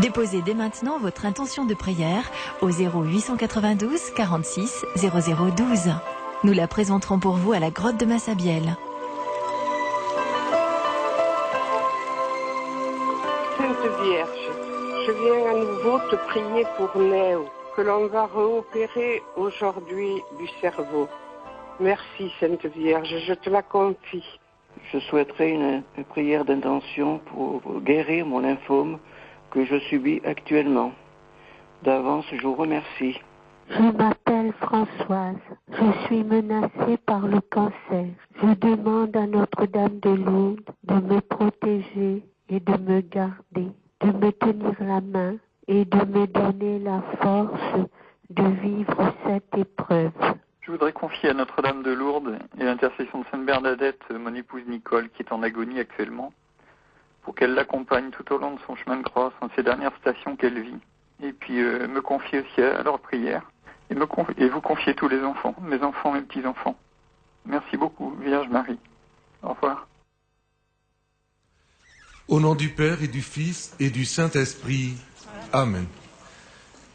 Déposez dès maintenant votre intention de prière au 0892 46 0012. Nous la présenterons pour vous à la grotte de Massabielle. Sainte Vierge, je viens à nouveau te prier pour Néo, que l'on va réopérer aujourd'hui du cerveau. Merci Sainte Vierge, je te la confie. Je souhaiterais une prière d'intention pour guérir mon lymphome que je subis actuellement. D'avance, je vous remercie. Je m'appelle Françoise. Je suis menacée par le cancer. Je demande à Notre-Dame de Lourdes de me protéger et de me garder, de me tenir la main et de me donner la force de vivre cette épreuve. Je voudrais confier à Notre-Dame de Lourdes et à l'intercession de Sainte Bernadette mon épouse Nicole qui est en agonie actuellement, pour qu'elle l'accompagne tout au long de son chemin de croix, dans ces dernières stations qu'elle vit. Et puis me confier aussi à leur prière et vous confier tous les enfants, mes petits-enfants. Merci beaucoup, Vierge Marie. Au revoir. Au nom du Père et du Fils et du Saint-Esprit. Amen.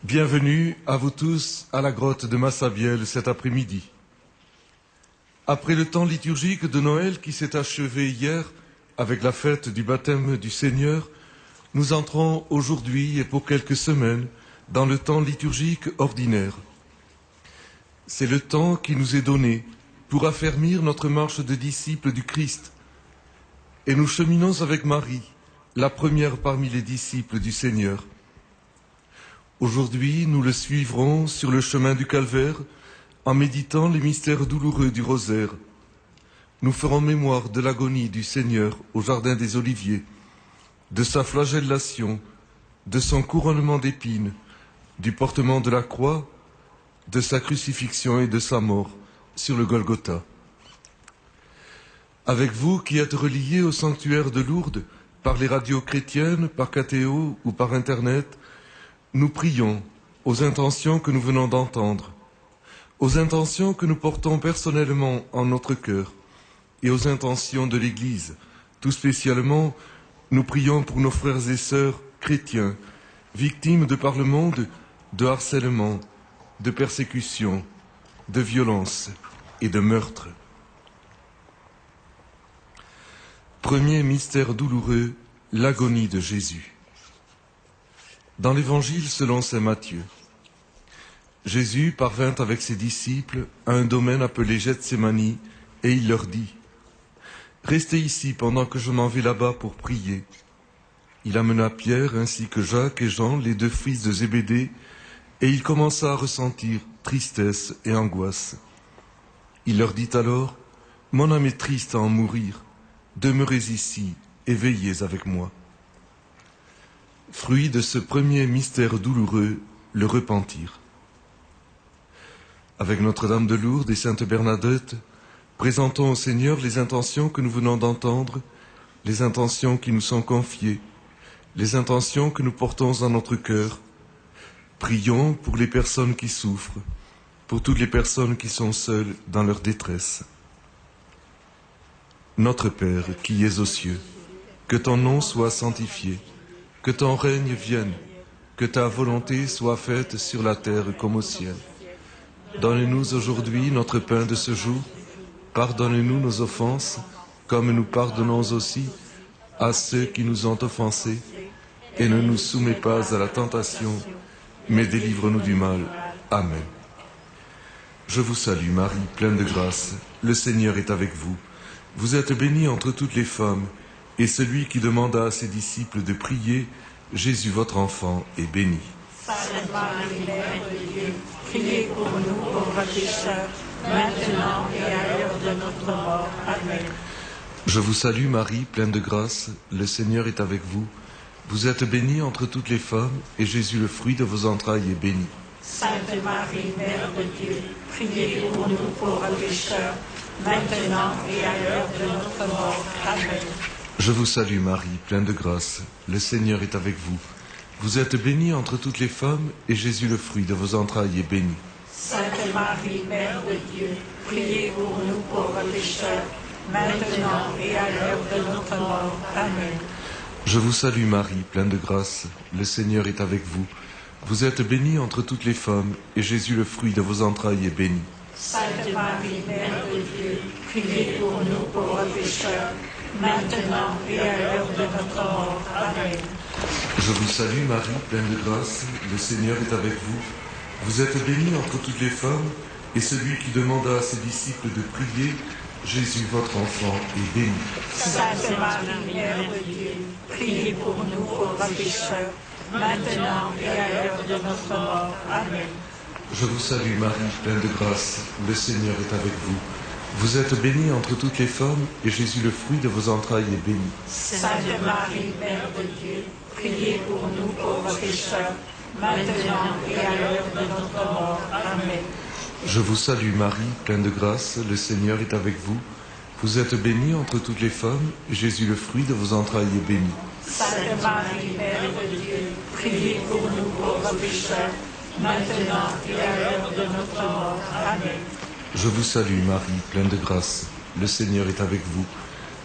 Bienvenue à vous tous à la grotte de Massabielle cet après-midi. Après le temps liturgique de Noël qui s'est achevé hier avec la fête du baptême du Seigneur, nous entrons aujourd'hui et pour quelques semaines dans le temps liturgique ordinaire. C'est le temps qui nous est donné pour affermir notre marche de disciples du Christ. Et nous cheminons avec Marie, la première parmi les disciples du Seigneur. Aujourd'hui, nous le suivrons sur le chemin du Calvaire en méditant les mystères douloureux du rosaire. Nous ferons mémoire de l'agonie du Seigneur au Jardin des Oliviers, de sa flagellation, de son couronnement d'épines, du portement de la croix, de sa crucifixion et de sa mort sur le Golgotha. Avec vous qui êtes reliés au sanctuaire de Lourdes par les radios chrétiennes, par KTO ou par Internet, nous prions aux intentions que nous venons d'entendre, aux intentions que nous portons personnellement en notre cœur et aux intentions de l'Église. Tout spécialement, nous prions pour nos frères et sœurs chrétiens, victimes de par le monde de harcèlement, de persécution, de violence et de meurtre. Premier mystère douloureux, l'agonie de Jésus. Dans l'Évangile selon saint Matthieu, Jésus parvint avec ses disciples à un domaine appelé Gethsémani et il leur dit « Restez ici pendant que je m'en vais là-bas pour prier. » Il amena Pierre ainsi que Jacques et Jean, les deux fils de Zébédée, et il commença à ressentir tristesse et angoisse. Il leur dit alors « Mon âme est triste à en mourir, demeurez ici et veillez avec moi. » Fruit de ce premier mystère douloureux, le repentir. Avec Notre-Dame de Lourdes et Sainte Bernadette, présentons au Seigneur les intentions que nous venons d'entendre, les intentions qui nous sont confiées, les intentions que nous portons dans notre cœur. Prions pour les personnes qui souffrent, pour toutes les personnes qui sont seules dans leur détresse. Notre Père qui es aux cieux, que ton nom soit sanctifié, que ton règne vienne, que ta volonté soit faite sur la terre comme au ciel. Donne-nous aujourd'hui notre pain de ce jour. Pardonne-nous nos offenses, comme nous pardonnons aussi à ceux qui nous ont offensés. Et ne nous soumets pas à la tentation, mais délivre-nous du mal. Amen. Je vous salue Marie, pleine de grâce. Le Seigneur est avec vous. Vous êtes bénie entre toutes les femmes, et celui qui demanda à ses disciples de prier, Jésus votre enfant, est béni. Sainte Marie, Mère de Dieu, priez pour nous pauvres pécheurs, maintenant et à l'heure de notre mort. Amen. Je vous salue Marie, pleine de grâce, le Seigneur est avec vous. Vous êtes bénie entre toutes les femmes, et Jésus, le fruit de vos entrailles, est béni. Sainte Marie, Mère de Dieu, priez pour nous pauvres pécheurs, maintenant et à l'heure de notre mort. Amen. Je vous salue Marie, pleine de grâce, le Seigneur est avec vous. Vous êtes bénie entre toutes les femmes, et Jésus, le fruit de vos entrailles, est béni. Sainte Marie, Mère de Dieu, priez pour nous pauvres pécheurs, maintenant et à l'heure de notre mort. Amen. Je vous salue Marie, pleine de grâce, le Seigneur est avec vous. Vous êtes bénie entre toutes les femmes, et Jésus, le fruit de vos entrailles, est béni. Sainte Marie, Mère de Dieu, priez pour nous pauvres pécheurs, maintenant et à l'heure de notre mort. Amen. Je vous salue Marie, pleine de grâce, le Seigneur est avec vous. Vous êtes bénie entre toutes les femmes, et celui qui demanda à ses disciples de prier, Jésus, votre enfant, est béni. Sainte Marie, Mère de Dieu, priez pour nous pauvres pécheurs, maintenant et à l'heure de notre mort. Amen. Je vous salue Marie, pleine de grâce, le Seigneur est avec vous. Vous êtes bénie entre toutes les femmes, et Jésus, le fruit de vos entrailles, est béni. Sainte Marie, Mère de Dieu, priez pour nous pauvres pécheurs, maintenant et à l'heure de notre mort. Amen. Je vous salue Marie, pleine de grâce, le Seigneur est avec vous. Vous êtes bénie entre toutes les femmes, et Jésus, le fruit de vos entrailles, est béni. Sainte Marie, Mère de Dieu, priez pour nous pauvres pécheurs, maintenant et à l'heure de notre mort. Amen. Je vous salue Marie, pleine de grâce, le Seigneur est avec vous.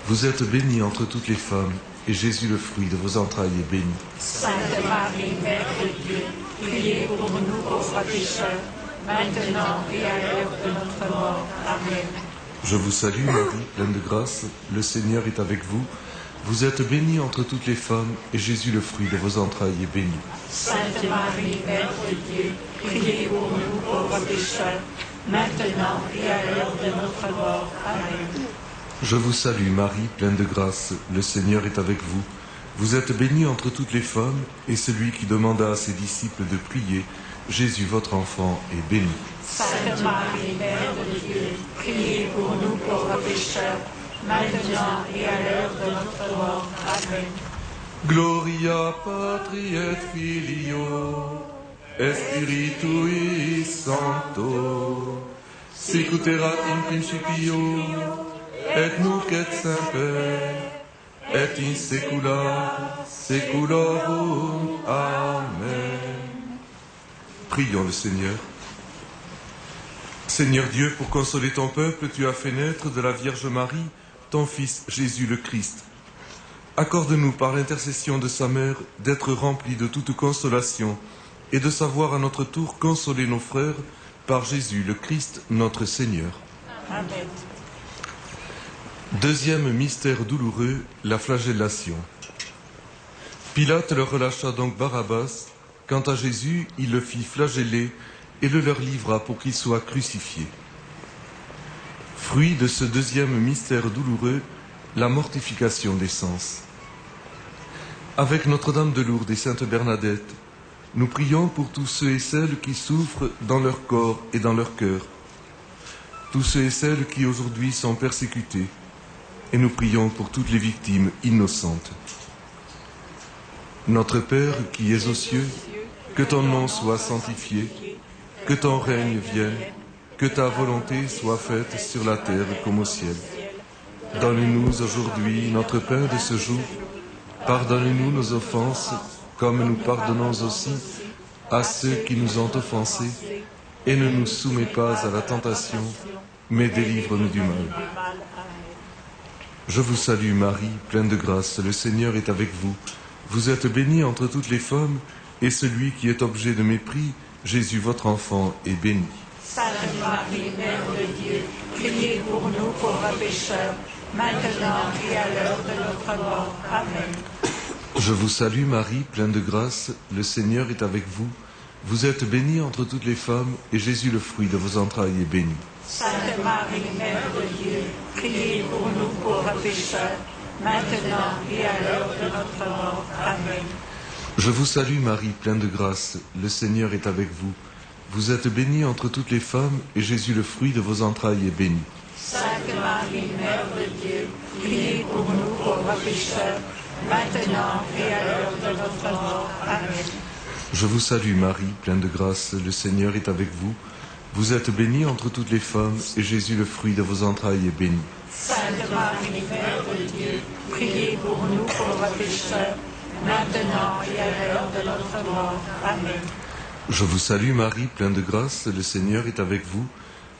Vous êtes bénie entre toutes les femmes, et Jésus, le fruit de vos entrailles, est béni. Sainte Marie, Mère de Dieu, priez pour nous pauvres pécheurs, maintenant et à l'heure de notre mort. Amen. Je vous salue Marie, pleine de grâce, le Seigneur est avec vous. Vous êtes bénie entre toutes les femmes, et Jésus, le fruit de vos entrailles, est béni. Sainte Marie, Mère de Dieu, priez pour nous pauvres pécheurs, maintenant et à l'heure de notre mort. Amen. Je vous salue Marie, pleine de grâce, le Seigneur est avec vous. Vous êtes bénie entre toutes les femmes, et celui qui demanda à ses disciples de prier, Jésus, votre enfant, est béni. Sainte Marie, Mère de Dieu, priez pour nous pauvres pécheurs, maintenant et à l'heure de notre mort. Amen. Gloria Patri et Filio, et Spiritui Sancto, sicut erat in principio, et nunc et semper, et in saecula saeculorum. Amen. Prions le Seigneur. Seigneur Dieu, pour consoler ton peuple, tu as fait naître de la Vierge Marie ton Fils Jésus le Christ. Accorde-nous par l'intercession de sa mère d'être remplis de toute consolation et de savoir à notre tour consoler nos frères par Jésus le Christ notre Seigneur. Amen. Deuxième mystère douloureux, la flagellation. Pilate leur relâcha donc Barabbas. Quant à Jésus, il le fit flageller et le leur livra pour qu'il soit crucifié. Fruit de ce deuxième mystère douloureux, la mortification des sens. Avec Notre-Dame de Lourdes et Sainte Bernadette, nous prions pour tous ceux et celles qui souffrent dans leur corps et dans leur cœur, tous ceux et celles qui aujourd'hui sont persécutés, et nous prions pour toutes les victimes innocentes. Notre Père qui es aux cieux, que ton nom soit sanctifié, que ton règne vienne, que ta volonté soit faite sur la terre comme au ciel. Donne-nous aujourd'hui notre pain de ce jour. Pardonne-nous nos offenses, comme nous pardonnons aussi à ceux qui nous ont offensés. Et ne nous soumets pas à la tentation, mais délivre-nous du mal. Je vous salue Marie, pleine de grâce, le Seigneur est avec vous. Vous êtes bénie entre toutes les femmes, et celui qui est objet de mépris, Jésus, votre enfant, est béni. Sainte Marie, Mère de Dieu, priez pour nous pauvres pécheurs, maintenant et à l'heure de notre mort. Amen. Je vous salue Marie, pleine de grâce, le Seigneur est avec vous. Vous êtes bénie entre toutes les femmes, et Jésus, le fruit de vos entrailles, est béni. Sainte Marie, Mère de Dieu, priez pour nous pauvres pécheurs, maintenant et à l'heure de notre mort. Amen. Je vous salue Marie, pleine de grâce, le Seigneur est avec vous. Vous êtes bénie entre toutes les femmes, et Jésus, le fruit de vos entrailles, est béni. Sainte Marie, Mère de Dieu, priez pour nous pauvres pécheurs, maintenant et à l'heure de notre mort. Amen. Je vous salue Marie, pleine de grâce, le Seigneur est avec vous. Vous êtes bénie entre toutes les femmes, et Jésus, le fruit de vos entrailles, est béni. Sainte Marie, Mère de Dieu, priez pour nous pauvres pécheurs, maintenant et à l'heure de notre mort. Amen. Je vous salue Marie, pleine de grâce, le Seigneur est avec vous.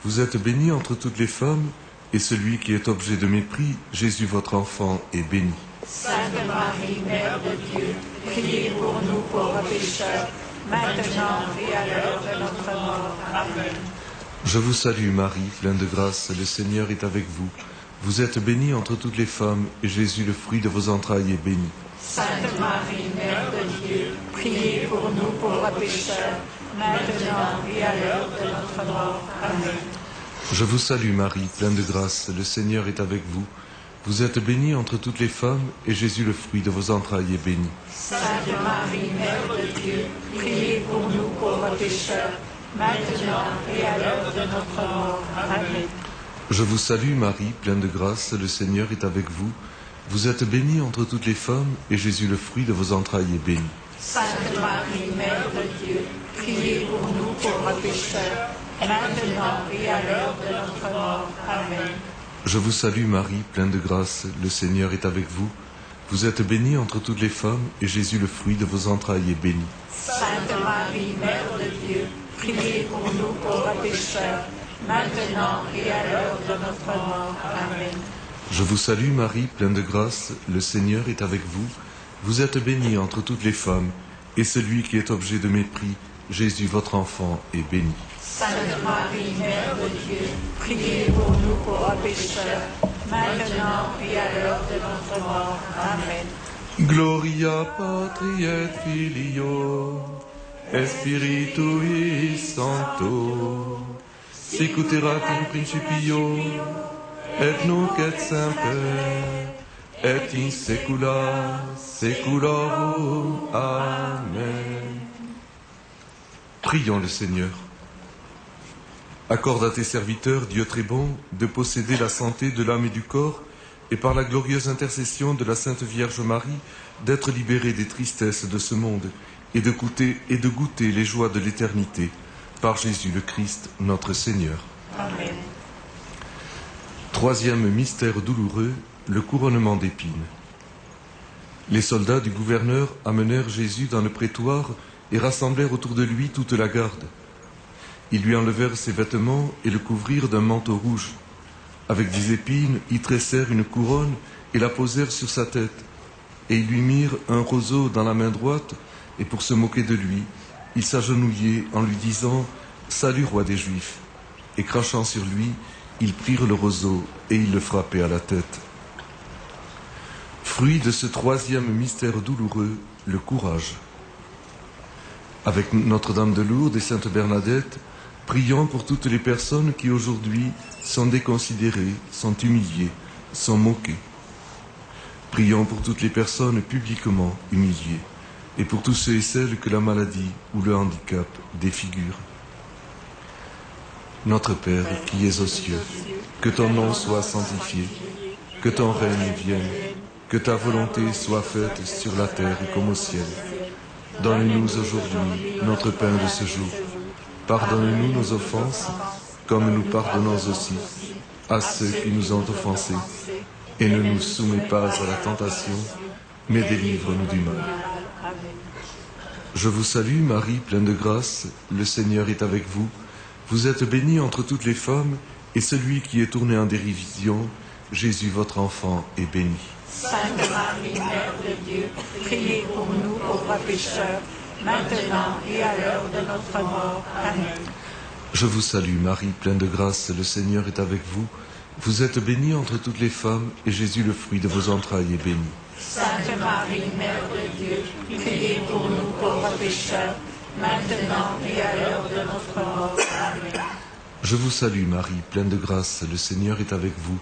Vous êtes bénie entre toutes les femmes, et celui qui est objet de mépris, Jésus votre enfant, est béni. Sainte Marie, Mère de Dieu, priez pour nous pauvres pécheurs, maintenant et à l'heure de notre mort. Amen. Je vous salue Marie, pleine de grâce, le Seigneur est avec vous. Vous êtes bénie entre toutes les femmes, et Jésus, le fruit de vos entrailles, est béni. Sainte Marie, Mère de Dieu, priez pour nous pauvres pécheurs, maintenant et à l'heure de notre mort. Amen. Je vous salue Marie, pleine de grâce, le Seigneur est avec vous. Vous êtes bénie entre toutes les femmes, et Jésus, le fruit de vos entrailles, est béni. Sainte Marie, Mère de Dieu, priez pour nous pauvres pécheurs, maintenant et à l'heure de notre mort. Amen. Je vous salue Marie, pleine de grâce, le Seigneur est avec vous. Vous êtes bénie entre toutes les femmes, et Jésus, le fruit de vos entrailles, est béni. Sainte Marie, Mère de Dieu, priez pour nous pauvres pécheurs, maintenant et à l'heure de notre mort. Amen. Je vous salue Marie, pleine de grâce, le Seigneur est avec vous. Vous êtes bénie entre toutes les femmes, et Jésus, le fruit de vos entrailles, est béni. Sainte Marie, Mère de Dieu, priez pour nous pauvres pécheurs, maintenant et à l'heure de notre mort. Amen. Je vous salue Marie, pleine de grâce, le Seigneur est avec vous. Vous êtes bénie entre toutes les femmes, et celui qui est objet de mépris, Jésus, votre enfant, est béni. Sainte Marie, Mère de Dieu, priez pour nous pauvres pécheurs, maintenant et à l'heure de notre mort. Amen. Gloria patri et filio, et spiritui sancto, sicut erat in principio, et nunc et semper, et in saecula saeculorum. Amen. Prions le Seigneur. Accorde à tes serviteurs, Dieu très bon, de posséder la santé de l'âme et du corps, et par la glorieuse intercession de la Sainte Vierge Marie, d'être libérés des tristesses de ce monde, et de goûter les joies de l'éternité, par Jésus le Christ, notre Seigneur. Amen. Troisième mystère douloureux, le couronnement d'épines. Les soldats du gouverneur amenèrent Jésus dans le prétoire et rassemblèrent autour de lui toute la garde. Ils lui enlevèrent ses vêtements et le couvrirent d'un manteau rouge. Avec des épines, ils tressèrent une couronne et la posèrent sur sa tête. Et ils lui mirent un roseau dans la main droite, et pour se moquer de lui, ils s'agenouillaient en lui disant « Salut, roi des Juifs !» Et crachant sur lui, ils prirent le roseau et ils le frappaient à la tête. Fruit de ce troisième mystère douloureux, le courage. Avec Notre-Dame de Lourdes et Sainte Bernadette, prions pour toutes les personnes qui aujourd'hui sont déconsidérées, sont humiliées, sont moquées. Prions pour toutes les personnes publiquement humiliées et pour tous ceux et celles que la maladie ou le handicap défigurent. Notre Père qui es aux cieux, que ton nom soit sanctifié, que ton règne vienne, que ta volonté soit faite sur la terre comme au ciel. Donne-nous aujourd'hui notre pain de ce jour. Pardonne-nous nos offenses, comme nous pardonnons aussi à ceux qui nous ont offensés. Et ne nous soumets pas à la tentation, mais délivre-nous du mal. Je vous salue, Marie, pleine de grâce, le Seigneur est avec vous. Vous êtes bénie entre toutes les femmes, et celui qui est tourné en dérision, Jésus, votre enfant, est béni. Sainte Marie, Mère de Dieu, priez pour nous pauvres pécheurs, maintenant et à l'heure de notre mort. Amen. Je vous salue, Marie, pleine de grâce, le Seigneur est avec vous. Vous êtes bénie entre toutes les femmes, et Jésus, le fruit de vos entrailles, est béni. Sainte Marie, Mère de Dieu, priez pour nous pauvres pécheurs, maintenant et à l'heure de notre mort. Amen. Je vous salue, Marie, pleine de grâce, le Seigneur est avec vous.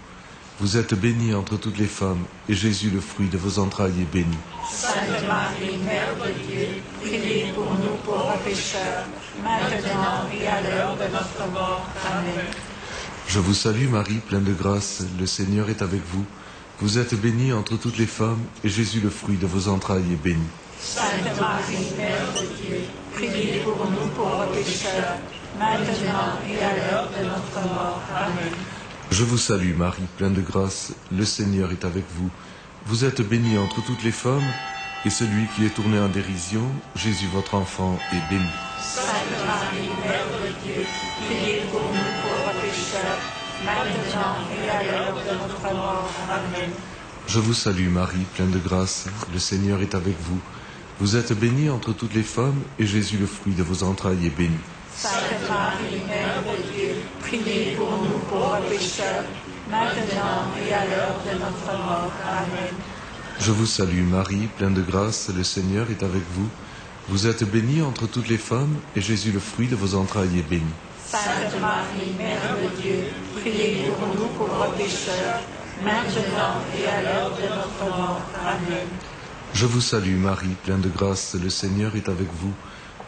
Vous êtes bénie entre toutes les femmes, et Jésus, le fruit de vos entrailles, est béni. Sainte Marie, Mère de Dieu, priez pour nous pauvres pécheurs, maintenant et à l'heure de notre mort. Amen. Je vous salue, Marie, pleine de grâce, le Seigneur est avec vous. Vous êtes bénie entre toutes les femmes, et Jésus, le fruit de vos entrailles, est béni. Sainte Marie, Mère de Dieu, priez pour nous pauvres pécheurs, maintenant et à l'heure de notre mort. Amen. Je vous salue, Marie, pleine de grâce, le Seigneur est avec vous. Vous êtes bénie entre toutes les femmes, et celui qui est tourné en dérision, Jésus, votre enfant, est béni. Sainte Marie, Mère de Dieu, priez pour nous pauvres pécheurs, maintenant et à l'heure de notre mort. Amen. Je vous salue Marie, pleine de grâce, le Seigneur est avec vous. Vous êtes bénie entre toutes les femmes, et Jésus, le fruit de vos entrailles, est béni. Sainte Marie, Mère de Dieu, priez pour nous pauvres pécheurs, maintenant et à l'heure de notre mort. Amen. Je vous salue Marie, pleine de grâce, le Seigneur est avec vous. Vous êtes bénie entre toutes les femmes, et Jésus, le fruit de vos entrailles, est béni. Sainte Marie, Mère de Dieu, priez pour nous pauvres pécheurs, maintenant et à l'heure de notre mort. Amen. Je vous salue Marie, pleine de grâce, le Seigneur est avec vous.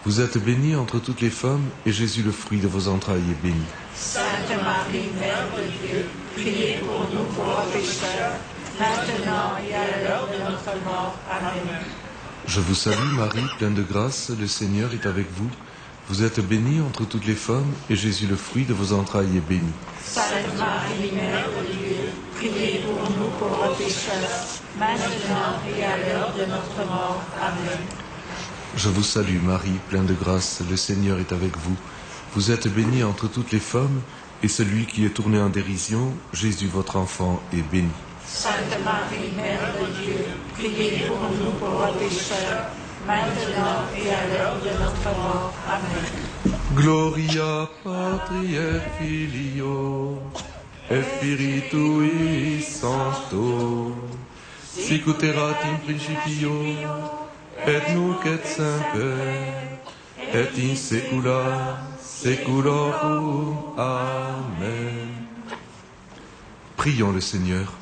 Vous êtes bénie entre toutes les femmes, et Jésus, le fruit de vos entrailles, est béni. Sainte Marie, Mère de Dieu, priez pour nous pauvres pécheurs, maintenant et à l'heure de notre mort. Amen. Je vous salue Marie, pleine de grâce, le Seigneur est avec vous. Vous êtes bénie entre toutes les femmes, et Jésus, le fruit de vos entrailles, est béni. Sainte Marie, Mère de Dieu, priez pour nous pauvres pécheurs, maintenant et à l'heure de notre mort. Amen. Je vous salue Marie, pleine de grâce, le Seigneur est avec vous. Vous êtes bénie entre toutes les femmes, et celui qui est tourné en dérision, Jésus, votre enfant, est béni. Sainte Marie, Mère de Dieu, priez pour nous pauvres pécheurs, maintenant et à l'heure de notre mort. Amen. Gloria Patri et Filio et Spiritui Sancto, sic ut erat in principio, et nunc et semper, et in saecula saeculorum. Amen. Prions le Seigneur.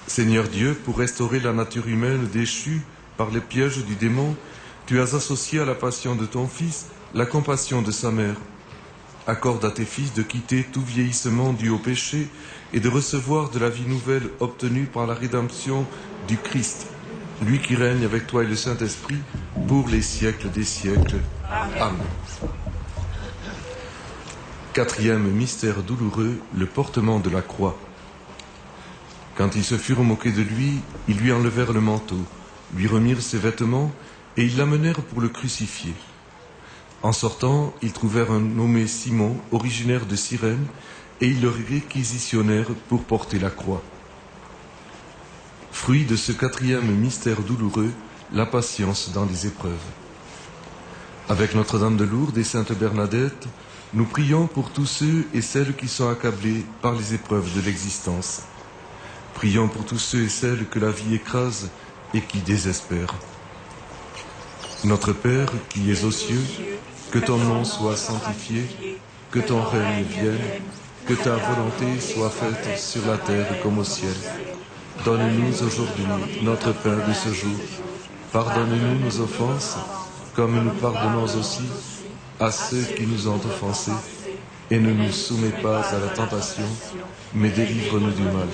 Seigneur Dieu, pour restaurer la nature humaine déchue par les pièges du démon, tu as associé à la passion de ton Fils la compassion de sa mère. Accorde à tes fils de quitter tout vieillissement dû au péché et de recevoir de la vie nouvelle obtenue par la rédemption du Christ, lui qui règne avec toi et le Saint-Esprit pour les siècles des siècles. Amen. Quatrième mystère douloureux, le portement de la croix. Quand ils se furent moqués de lui, ils lui enlevèrent le manteau, lui remirent ses vêtements, et ils l'amenèrent pour le crucifier. En sortant, ils trouvèrent un nommé Simon, originaire de Cyrène, et ils le réquisitionnèrent pour porter la croix. Fruit de ce quatrième mystère douloureux, la patience dans les épreuves. Avec Notre-Dame de Lourdes et Sainte Bernadette, nous prions pour tous ceux et celles qui sont accablés par les épreuves de l'existence. Prions pour tous ceux et celles que la vie écrase et qui désespèrent. Notre Père qui es aux cieux, que ton nom soit sanctifié, que ton règne vienne, que ta volonté soit faite sur la terre comme au ciel. Donne-nous aujourd'hui notre pain de ce jour. Pardonne-nous nos offenses, comme nous pardonnons aussi à ceux qui nous ont offensés. Et ne nous soumets pas à la tentation, mais délivre-nous du mal.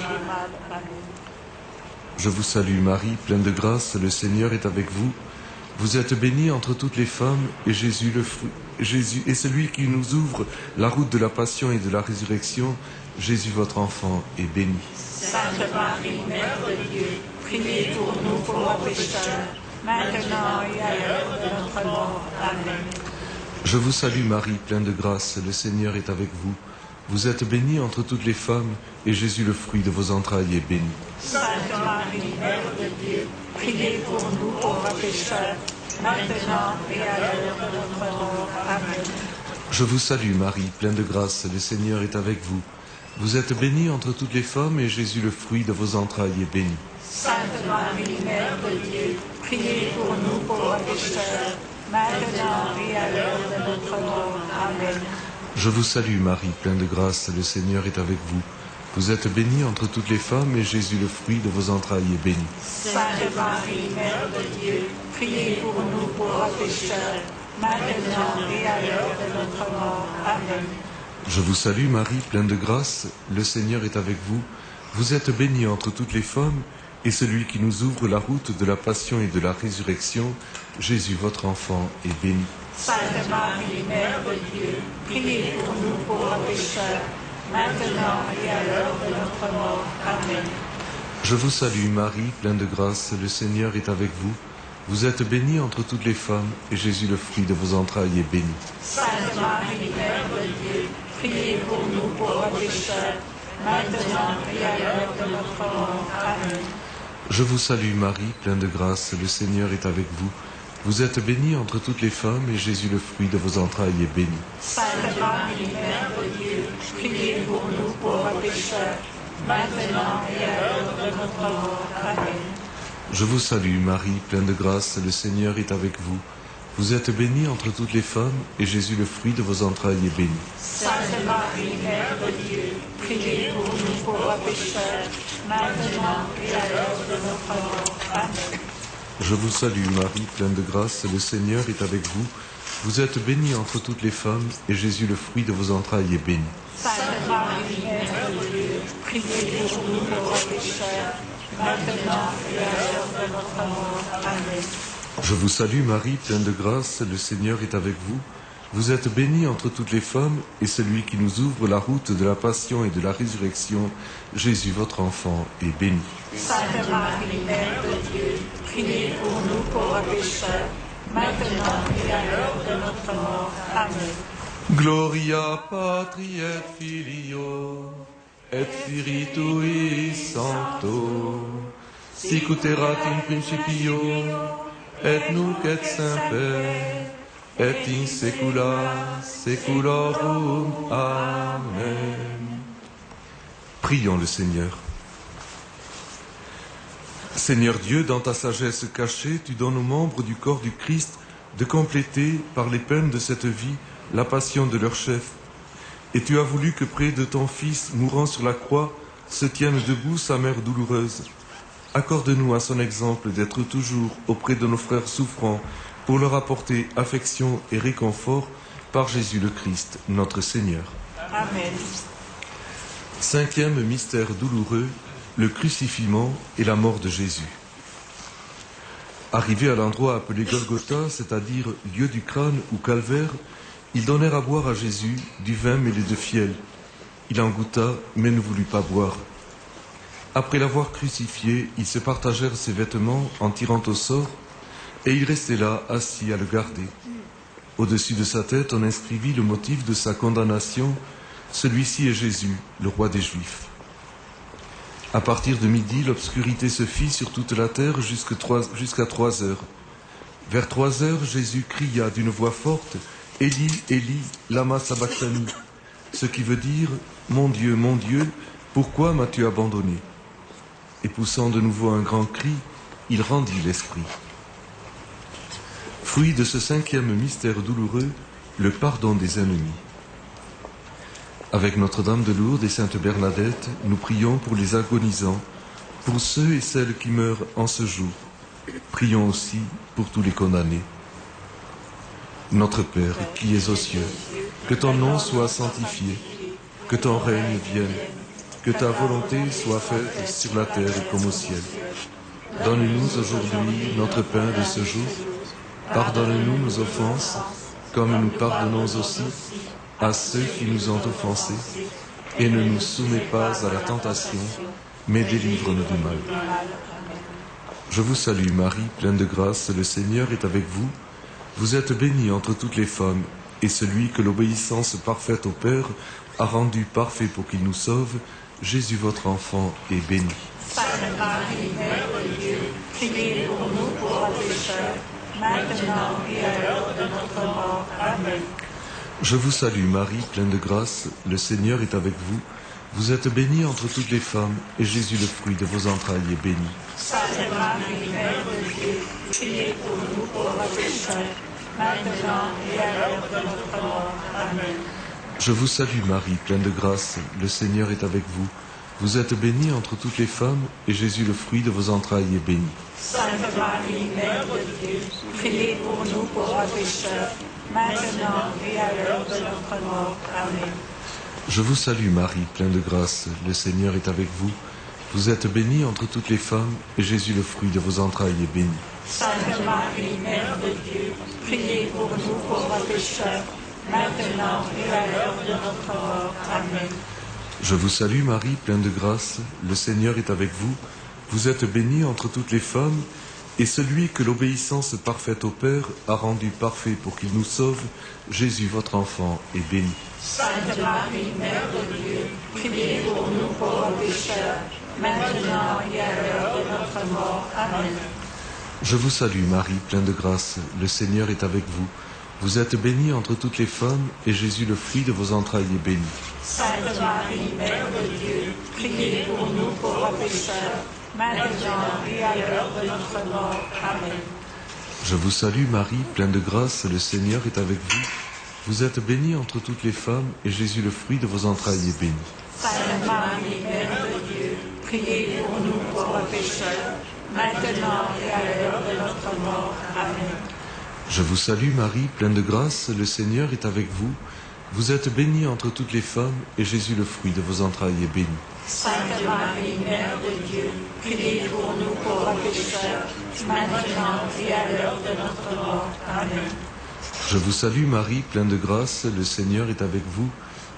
Je vous salue Marie, pleine de grâce, le Seigneur est avec vous. Vous êtes bénie entre toutes les femmes, et Jésus est celui qui nous ouvre la route de la passion et de la résurrection. Jésus, votre enfant, est béni. Sainte Marie, Mère de Dieu, priez pour nous pauvres pécheurs, maintenant et à l'heure de notre mort. Amen. Je vous salue Marie, pleine de grâce, le Seigneur est avec vous. Vous êtes bénie entre toutes les femmes, et Jésus, le fruit de vos entrailles, est béni. Sainte Marie, Mère de Dieu, priez pour nous pauvres pécheurs, maintenant et à l'heure de notre mort. Amen. Je vous salue Marie, pleine de grâce, le Seigneur est avec vous. Vous êtes bénie entre toutes les femmes, et Jésus, le fruit de vos entrailles, est béni. Sainte Marie, Mère de Dieu, priez pour nous pauvres pécheurs, maintenant et à l'heure de notre mort. Amen. Je vous salue Marie, pleine de grâce, le Seigneur est avec vous. Vous êtes bénie entre toutes les femmes, et Jésus, le fruit de vos entrailles, est béni. Sainte Marie, Mère de Dieu, priez pour nous pauvres pécheurs, maintenant et à l'heure de notre mort. Amen. Je vous salue Marie, pleine de grâce, le Seigneur est avec vous. Vous êtes bénie entre toutes les femmes, et celui qui nous ouvre la route de la passion et de la résurrection, Jésus, votre enfant, est béni. Sainte Marie, Mère de Dieu, priez pour nous pauvres pécheurs, maintenant et à l'heure de notre mort. Amen. Je vous salue Marie, pleine de grâce, le Seigneur est avec vous. Vous êtes bénie entre toutes les femmes, et Jésus, le fruit de vos entrailles, est béni. Sainte Marie, Mère de Dieu, priez pour nous pauvres pécheurs, maintenant et à l'heure de notre mort. Amen. Je vous salue Marie, pleine de grâce, le Seigneur est avec vous. Vous êtes bénie entre toutes les femmes, et Jésus, le fruit de vos entrailles, est béni. Sainte Marie, Mère de Dieu, priez pour nous pauvres pécheurs, maintenant et à l'heure de notre mort. Amen. Je vous salue Marie, pleine de grâce, le Seigneur est avec vous. Vous êtes bénie entre toutes les femmes, et Jésus, le fruit de vos entrailles, est béni. Sainte Marie, Mère de Dieu, priez pour nous pauvres pécheurs, maintenant et à l'heure de notre mort. Amen. Je vous salue Marie, pleine de grâce, le Seigneur est avec vous. Vous êtes bénie entre toutes les femmes, et Jésus, le fruit de vos entrailles, est béni. Sainte Marie, Mère de Dieu, priez pour nous pauvres pécheurs, maintenant et à l'heure de notre mort. Amen. Je vous salue Marie, pleine de grâce, le Seigneur est avec vous. Vous êtes bénie entre toutes les femmes, et celui qui nous ouvre la route de la passion et de la résurrection, Jésus, votre enfant, est béni. Sainte Marie, Mère de Dieu, priez pour nous pauvres pécheurs, maintenant et à l'heure de notre mort. Amen. Gloria Patri et Filio, et Spiritui Sancto, sic erat in principio, et nunc et semper, et in saecula saeculorum. Amen. Prions le Seigneur. Seigneur Dieu, dans ta sagesse cachée, tu donnes aux membres du corps du Christ de compléter, par les peines de cette vie, la passion de leur chef. Et tu as voulu que près de ton Fils, mourant sur la croix, se tienne debout sa mère douloureuse. Accorde-nous à son exemple d'être toujours auprès de nos frères souffrants pour leur apporter affection et réconfort par Jésus le Christ, notre Seigneur. Amen. 5e mystère douloureux, le crucifixion et la mort de Jésus. Arrivés à l'endroit appelé Golgotha, c'est-à-dire lieu du crâne ou calvaire, ils donnèrent à boire à Jésus du vin mêlé de fiel. Il en goûta, mais ne voulut pas boire. Après l'avoir crucifié, ils se partagèrent ses vêtements en tirant au sort, et il restait là, assis à le garder. Au-dessus de sa tête, on inscrivit le motif de sa condamnation. Celui-ci est Jésus, le roi des Juifs. À partir de midi, l'obscurité se fit sur toute la terre jusqu'à 3 heures. Vers 3 heures, Jésus cria d'une voix forte, « Élie, Élie, lama sabachthani » ce qui veut dire « Mon Dieu, pourquoi m'as-tu abandonné ?» Et poussant de nouveau un grand cri, il rendit l'esprit. Fruit de ce 5e mystère douloureux, le pardon des ennemis. Avec Notre-Dame de Lourdes et Sainte Bernadette, nous prions pour les agonisants, pour ceux et celles qui meurent en ce jour. Prions aussi pour tous les condamnés. Notre Père, qui es aux cieux, que ton nom soit sanctifié, que ton règne vienne, que ta volonté soit faite sur la terre comme au ciel. Donne-nous aujourd'hui notre pain de ce jour. Pardonne-nous nos offenses, comme nous pardonnons aussi à ceux qui nous ont offensés, et ne nous soumets pas à la tentation, mais délivre-nous du mal. Je vous salue Marie, pleine de grâce, le Seigneur est avec vous. Vous êtes bénie entre toutes les femmes, et celui que l'obéissance parfaite au Père a rendu parfait pour qu'il nous sauve, Jésus votre enfant, est béni. Sainte Marie, Mère de Dieu, priez pour nous pauvres pécheurs, maintenant et à l'heure de notre mort. Amen. Je vous salue Marie, pleine de grâce, le Seigneur est avec vous. Vous êtes bénie entre toutes les femmes, et Jésus, le fruit de vos entrailles, est béni. Sainte Marie, Mère de Dieu, priez pour nous pauvres pécheurs, maintenant et à l'heure de notre mort. Amen. Je vous salue Marie, pleine de grâce, le Seigneur est avec vous. Vous êtes bénie entre toutes les femmes, et Jésus, le fruit de vos entrailles, est béni. Sainte Marie, Mère de Dieu, priez pour nous pauvres pécheurs, maintenant et à l'heure de notre mort. Amen. Je vous salue Marie, pleine de grâce, le Seigneur est avec vous. Vous êtes bénie entre toutes les femmes, et Jésus, le fruit de vos entrailles, est béni. Sainte Marie, Mère de Dieu, priez pour nous pauvres pécheurs, maintenant et à l'heure de notre mort. Amen. Je vous salue Marie, pleine de grâce, le Seigneur est avec vous. Vous êtes bénie entre toutes les femmes, Et celui que l'obéissance parfaite au Père a rendu parfait pour qu'il nous sauve, Jésus, votre enfant, est béni. Sainte Marie, Mère de Dieu, priez pour nous pauvres pécheurs, maintenant et à l'heure de notre mort. Amen. Je vous salue Marie, pleine de grâce, le Seigneur est avec vous. Vous êtes bénie entre toutes les femmes, et Jésus, le fruit de vos entrailles, est béni. Sainte Marie, Mère de Dieu, priez pour nous pauvres pécheurs, maintenant et à l'heure de notre mort. Amen. Je vous salue Marie, pleine de grâce, le Seigneur est avec vous. Vous êtes bénie entre toutes les femmes, et Jésus, le fruit de vos entrailles, est béni. Sainte Marie, Mère de Dieu, priez pour nous pauvres pécheurs, maintenant et à l'heure de notre mort. Amen. Je vous salue Marie, pleine de grâce, le Seigneur est avec vous. Vous êtes bénie entre toutes les femmes, et Jésus, le fruit de vos entrailles, est béni. Sainte Marie, Mère de Dieu, priez pour nous pauvres pécheurs, maintenant et à l'heure de notre mort. Amen. Je vous salue Marie, pleine de grâce, le Seigneur est avec vous.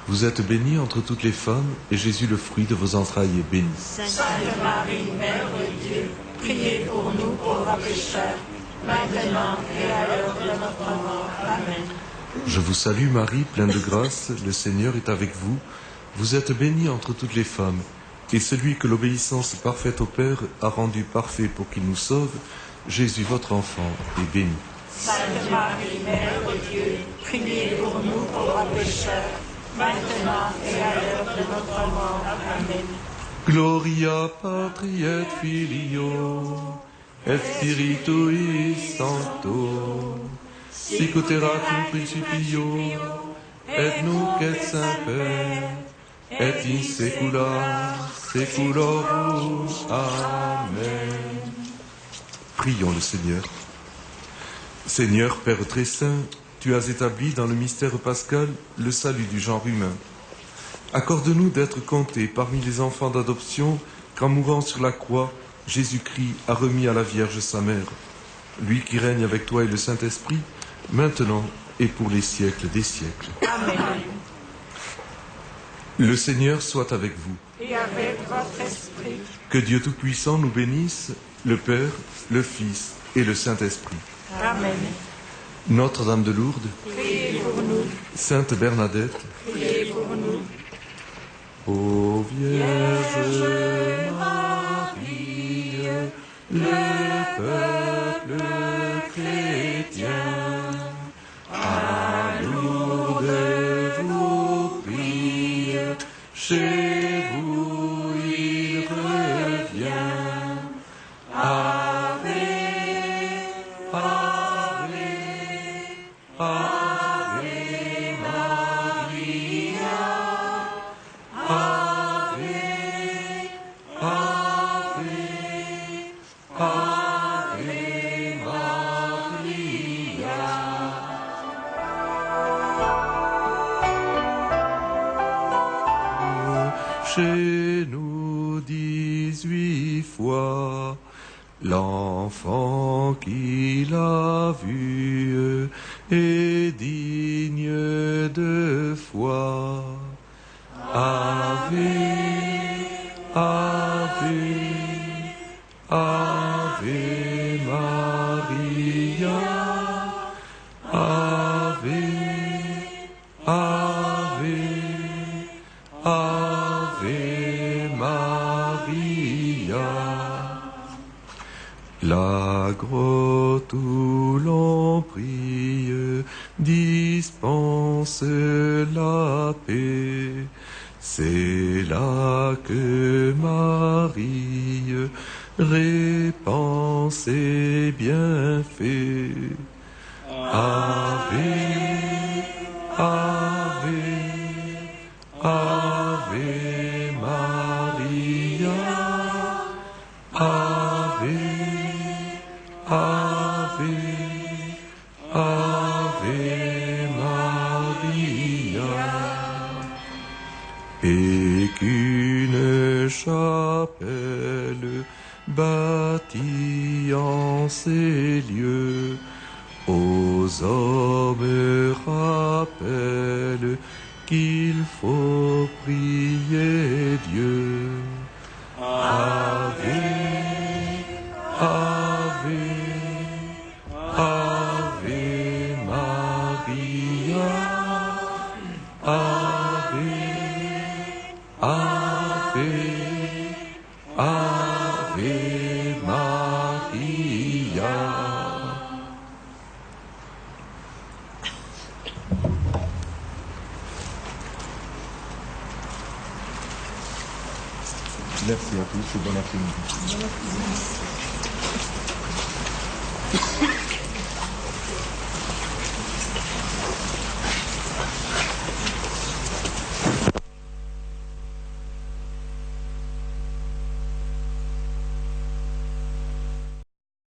Vous êtes bénie entre toutes les femmes, et Jésus, le fruit de vos entrailles, est béni. Sainte Marie, Mère de Dieu, priez pour nous pauvres pécheurs, maintenant et à l'heure de notre mort. Amen. Je vous salue Marie, pleine de grâce, le Seigneur est avec vous. Vous êtes bénie entre toutes les femmes, et celui que l'obéissance parfaite au Père a rendu parfait pour qu'il nous sauve, Jésus, votre enfant, est béni. Sainte Marie, Mère de Dieu, priez pour nous pauvres pécheurs, maintenant et à l'heure de notre mort. Amen. Gloria Patri et Filio, et Spiritui Sancto, sic ut erat in principio, et nunc et semper, et in saecula saeculorum. Amen. Prions le Seigneur. Seigneur, Père très saint, tu as établi dans le mystère pascal le salut du genre humain. Accorde-nous d'être comptés parmi les enfants d'adoption qu'en mourant sur la croix, Jésus-Christ a remis à la Vierge sa mère, lui qui règne avec toi et le Saint-Esprit, maintenant et pour les siècles des siècles. Amen. Le Seigneur soit avec vous. Et avec votre esprit. Que Dieu Tout-Puissant nous bénisse, le Père, le Fils et le Saint-Esprit. Amen. Notre-Dame de Lourdes, Priez pour nous. Sainte Bernadette, Priez pour nous. ô Vierge Marie, le peuple chrétien, à Lourdes vous prie, chez vous il revient. Ave, Ave, Ave Maria, Ave, Ave, Ave Maria. Chez nous 18 fois, l'enfant qui l'a vu est digne de foi. Ave, Ave, Ave Maria, Ave, Ave, Ave Maria. La grotte où l'on prie dispense la paix. C'est là que Marie répand ses bienfaits. Ave, Ave, Ave Maria, Ave, Ave, Ave Maria. Et qu'une chapelle bâtie en ces lieux aux hommes rappelle qu'il faut prier Dieu. Ave, Ave, Merci à tous et bon après-midi.